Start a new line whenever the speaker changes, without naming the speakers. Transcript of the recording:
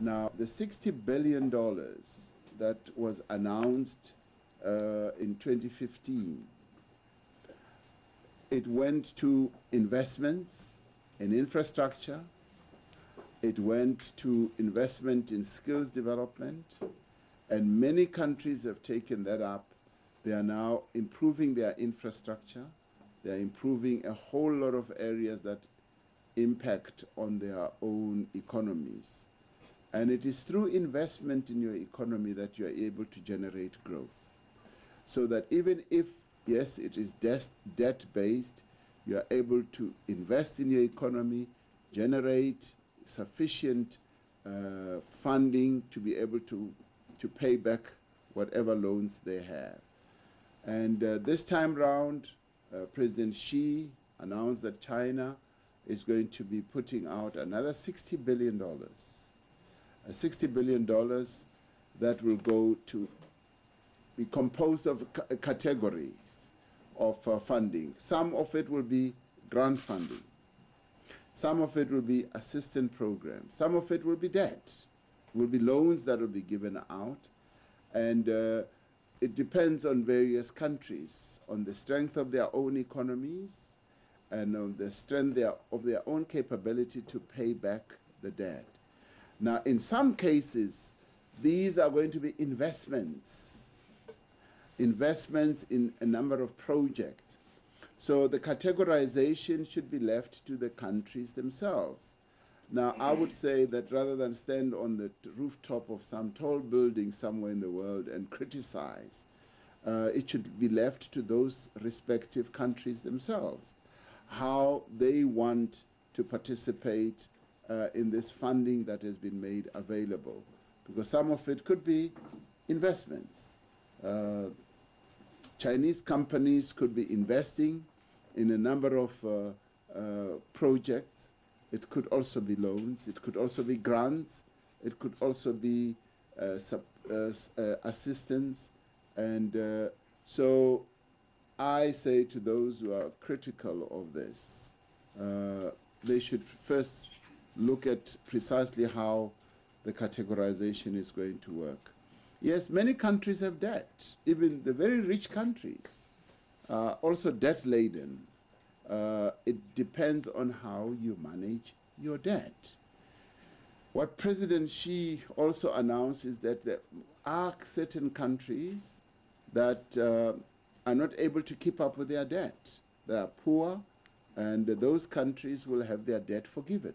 Now, the $60 billion that was announced in 2015, it went to investments in infrastructure, it went to investment in skills development, and many countries have taken that up. They are now improving their infrastructure. They are improving a whole lot of areas that impact on their own economies. And it is through investment in your economy that you are able to generate growth. So that even if, yes, it is debt-based, you are able to invest in your economy, generate sufficient funding to be able to pay back whatever loans they have. And this time round, President Xi announced that China is going to be putting out another $60 billion. $60 billion that will go to be composed of categories of funding. Some of it will be grant funding. Some of it will be assistance programs. Some of it will be debt. Will be loans that will be given out. And it depends on various countries, on the strength of their own economies and on the strength of their own capability to pay back the debt. Now, in some cases, these are going to be investments in a number of projects. So the categorization should be left to the countries themselves. Now, I would say that rather than stand on the rooftop of some tall building somewhere in the world and criticize, it should be left to those respective countries themselves, how they want to participate in this funding that has been made available. Because some of it could be investments. Chinese companies could be investing in a number of projects. It could also be loans, it could also be grants, it could also be assistance. And so I say to those who are critical of this, they should first look at precisely how the categorization is going to work. Yes, many countries have debt. Even the very rich countries are also debt-laden. It depends on how you manage your debt. What President Xi also announced is that there are certain countries that are not able to keep up with their debt. They are poor, and those countries will have their debt forgiven.